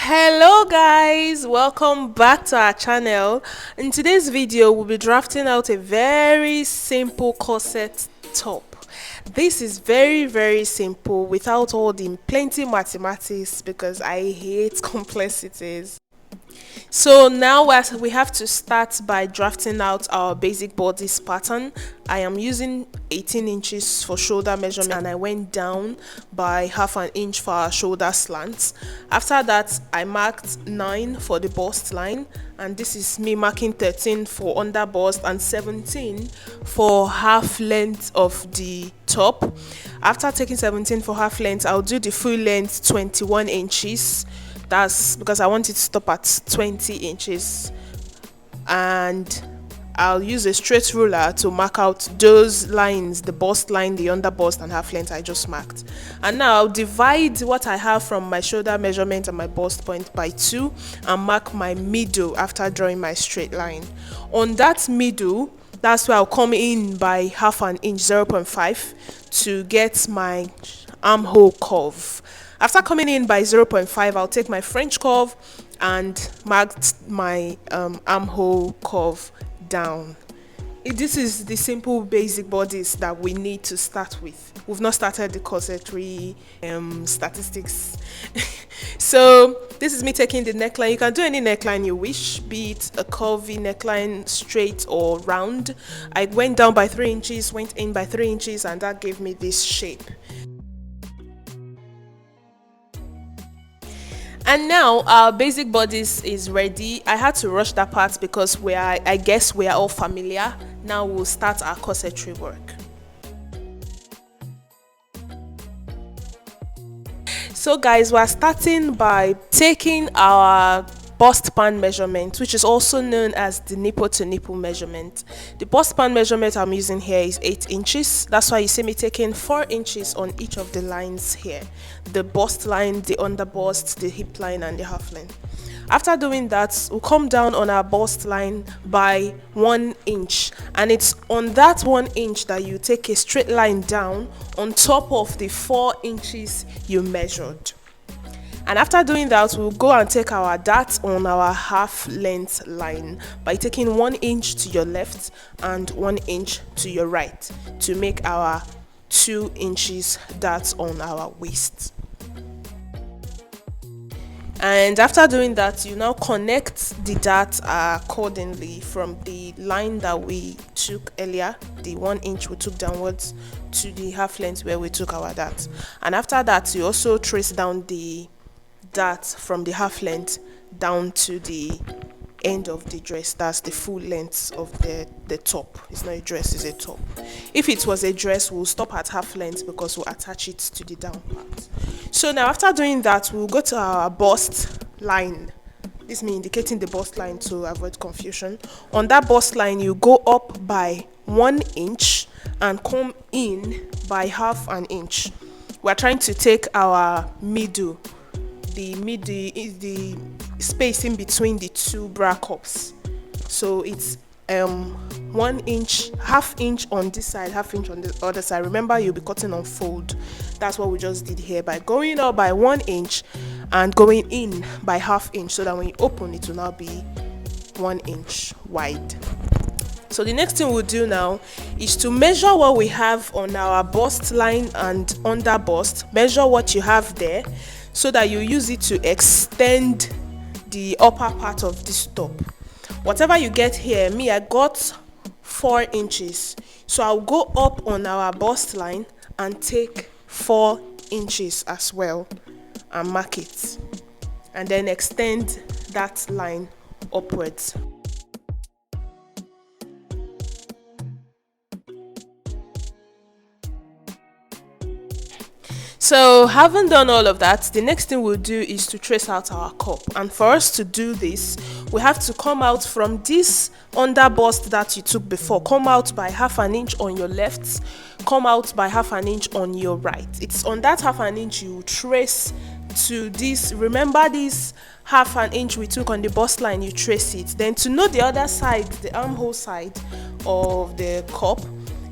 Hello guys, welcome back to our channel. In today's video we'll be drafting out a very simple corset top. This is very simple without all the plenty mathematics because I hate complexities. So now as we have to start by drafting out our basic bodice pattern. I am using 18 inches for shoulder measurement and I went down by half an inch for our shoulder slants. After that I marked 9 for the bust line, and this is me marking 13 for under bust and 17 for half length of the top. After taking 17 for half length, I'll do the full length 21 inches. That's because I want it to stop at 20 inches, and I'll use a straight ruler to mark out those lines, the bust line, the under bust and half length I just marked. And now I'll divide what I have from my shoulder measurement and my bust point by 2 and mark my middle after drawing my straight line. On that middle, that's where I'll come in by half an inch, 0.5, to get my armhole curve. After coming in by 0.5, I'll take my French curve and mark my armhole curve down. This is the simple basic bodice that we need to start with. We've not started the corsetry statistics. So this is me taking the neckline. You can do any neckline you wish, be it a curvy neckline, straight or round. I went down by 3 inches, went in by 3 inches, and that gave me this shape. And now our basic bodice is ready. I had to rush that part because I guess we are all familiar. Now we'll start our corsetry work. So guys, we're starting by taking our bust span measurement, which is also known as the nipple to nipple measurement. The bust span measurement I'm using here is 8 inches. That's why you see me taking 4 inches on each of the lines here: the bust line, the under bust, the hip line and the half line. After doing that, we'll come down on our bust line by 1 inch, and it's on that 1 inch that you take a straight line down on top of the 4 inches you measured. And after doing that, we'll go and take our dart on our half length line by taking 1 inch to your left and 1 inch to your right to make our 2 inches dart on our waist. And after doing that, you now connect the dart accordingly from the line that we took earlier, the 1 inch we took downwards, to the half length where we took our dart. And after that, you also trace down the dart from the half length down to the end of the dress. That's the full length of the top. It's not a dress, it's a top. If it was a dress, we'll stop at half length because we'll attach it to the down part. So now after doing that, we'll go to our bust line. This means indicating the bust line to avoid confusion. On that bust line, you go up by 1 inch and come in by half an inch. We're trying to take our middle. The middle is the space in between the two bra cups. So it's 1 inch, half inch on this side, half inch on the other side. Remember, you'll be cutting on fold. That's what we just did here by going up by 1 inch and going in by half inch, so that when you open it will now be 1 inch wide. So the next thing we'll do now is to measure what we have on our bust line and under bust. Measure what you have there, so that you use it to extend the upper part of this top. Whatever you get here, me, I got 4 inches. So I'll go up on our bust line and take 4 inches as well and mark it. And then extend that line upwards. So having done all of that, the next thing we'll do is to trace out our cup. And for us to do this, we have to come out from this under bust that you took before. Come out by half an inch on your left, come out by half an inch on your right. It's on that half an inch you trace to this. Remember this half an inch we took on the bust line, you trace it. Then to know the other side, the armhole side of the cup,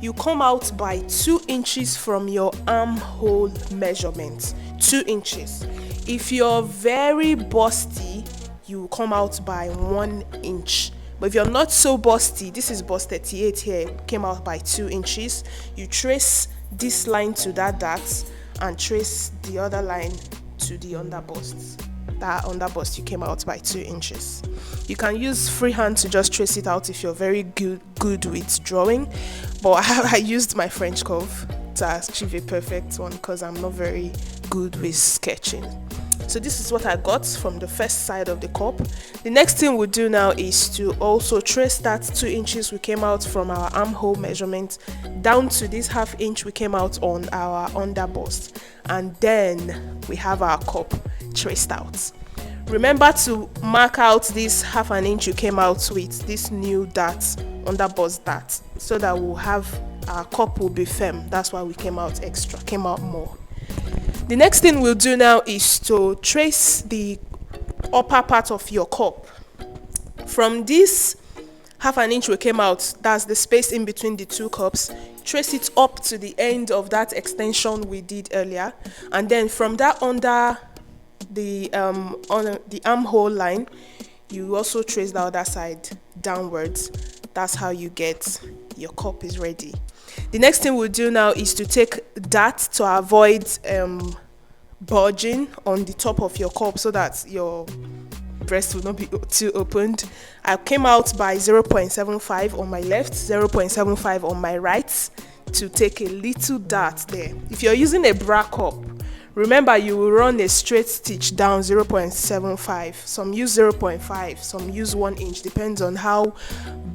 you come out by 2 inches from your armhole measurement. 2 inches. If you're very busty, you come out by 1 inch. But if you're not so busty, this is bust 38 here, came out by 2 inches. You trace this line to that dart and trace the other line to the underbust. That underbust you came out by 2 inches. You can use freehand to just trace it out if you're very good with drawing, but I used my French curve to achieve a perfect one because I'm not very good with sketching. So this is what I got from the first side of the cup. The next thing we'll do now is to also trace that 2 inches we came out from our armhole measurement down to this 1/2 inch we came out on our underbust, and then we have our cup traced out. Remember to mark out this 1/2 inch you came out with this new dart, underbust dart, so that we'll have our cup will be firm. That's why we came out extra, came out more. The next thing we'll do now is to trace the upper part of your cup. From this 1/2 inch we came out, that's the space in between the two cups, trace it up to the end of that extension we did earlier, and then from that under the armhole line, you also trace the other side downwards. That's how you get your cup is ready. The next thing we'll do now is to take that to avoid bulging on the top of your cup so that your breast will not be too opened. I came out by 0.75 on my left, 0.75 on my right, to take a little dart there. If you're using a bra cup, remember you will run a straight stitch down 0.75. Some use 0.5, some use 1 inch, depends on how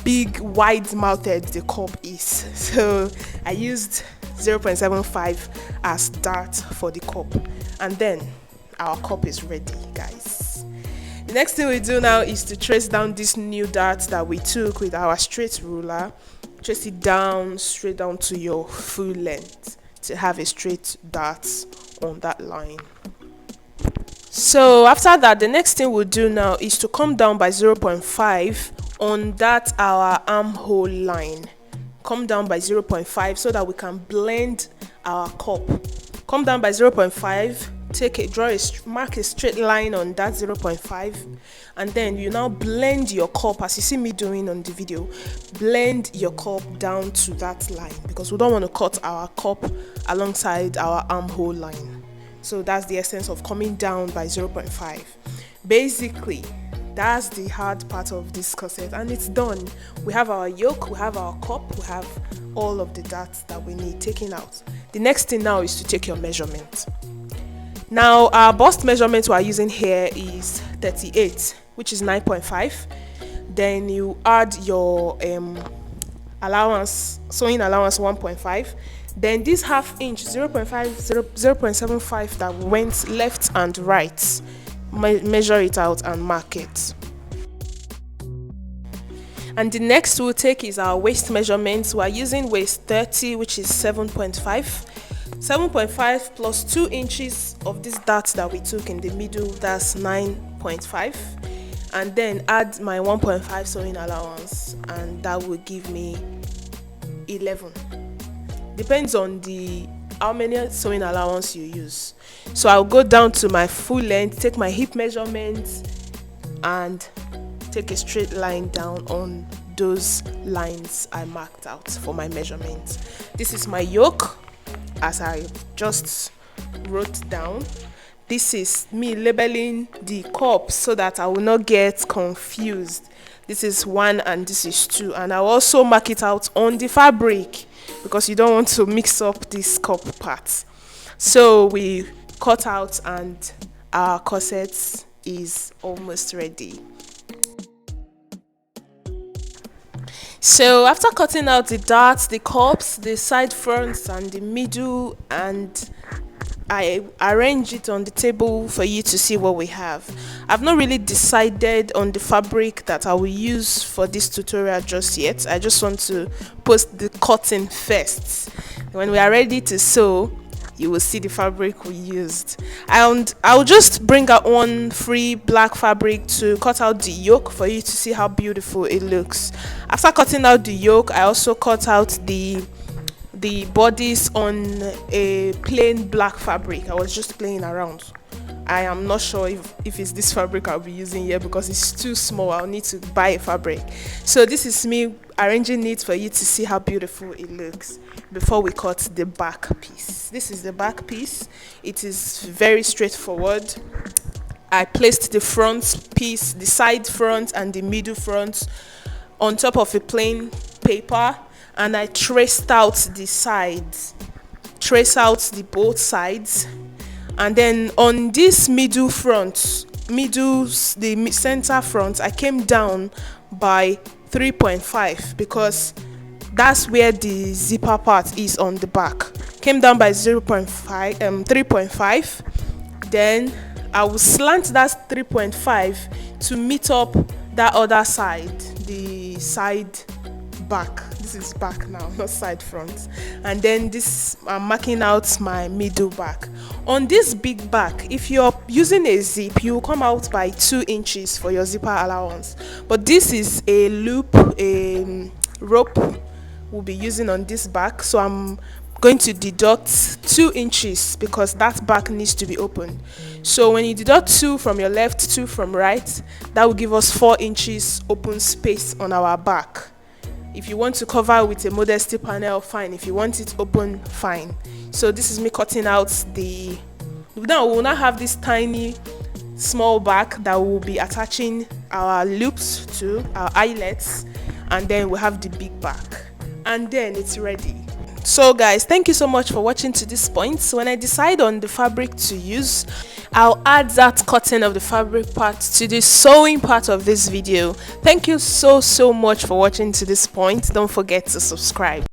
big, wide-mouthed the cup is. So I used 0.75 as dart for the cup, and then our cup is ready, guys. The next thing we do now is to trace down this new dart that we took with our straight ruler. Trace it down, straight down to your full length to have a straight dart on that line. So after that, the next thing we'll do now is to come down by 0.5 on that our armhole line. Come down by 0.5 so that we can blend our cup. Come down by 0.5, mark a straight line on that 0.5, and then you now blend your cup as you see me doing on the video. Blend your cup down to that line because we don't want to cut our cup alongside our armhole line. So that's the essence of coming down by 0.5. Basically, that's the hard part of this corset, and it's done. We have our yoke, we have our cup, we have all of the darts that we need taken out. The next thing now is to take your measurement. Now our bust measurement we are using here is 38, which is 9.5. Then you add your allowance, sewing allowance 1.5. Then this 1/2 inch 0.75 that went left and right, measure it out and mark it. And the next we'll take is our waist measurements. We are using waist 30, which is 7.5. 7.5 plus 2 inches of this dart that we took in the middle, that's 9.5. And then add my 1.5 sewing allowance, and that will give me 11. Depends on how many sewing allowance you use. So I'll go down to my full length, take my hip measurements, and take a straight line down on those lines I marked out for my measurements. This is my yoke, as I just wrote down. This is me labeling the cup so that I will not get confused. This is 1 and this is 2, and I'll also mark it out on the fabric because you don't want to mix up this cup parts. So we cut out and our corset is almost ready. So after cutting out the darts, the cups, the side fronts and the middle, and I arrange it on the table for you to see what we have. I've not really decided on the fabric that I will use for this tutorial just yet. I just want to post the cutting first. When we are ready to sew, you will see the fabric we used. And I'll just bring out one free black fabric to cut out the yoke for you to see how beautiful it looks. After cutting out the yoke, I also cut out the bodice on a plain black fabric. I was just playing around I am not sure if it's this fabric I'll be using here because it's too small. I'll need to buy a fabric. So this is me arranging it for you to see how beautiful it looks before we cut the back piece. This is the back piece. It is very straightforward. I placed the front piece, the side front and the middle front on top of a plain paper, and I traced out the sides, trace out the both sides, and then on this middle front, the center front, I came down by 3.5 because that's where the zipper part is on the back. Came down by 3.5. Then I will slant that 3.5 to meet up that other side, the side back. This is back now, not side front. And then this, I'm marking out my middle back. On this big back, if you're using a zip, you will come out by 2 inches for your zipper allowance. But this is a loop, a rope we'll be using on this back, so I'm going to deduct 2 inches because that back needs to be open. So when you deduct 2 from your left, 2 from right, that will give us 4 inches open space on our back. If you want to cover with a modesty panel, fine. If you want it open, fine. So this is me cutting out the, now we will now have this tiny small back that will be attaching our loops to our eyelets, and then we have the big back, and then it's ready. So guys, thank you so much for watching to this point. So when I decide on the fabric to use, I'll add that cutting of the fabric part to the sewing part of this video. Thank you so much for watching to this point. Don't forget to subscribe.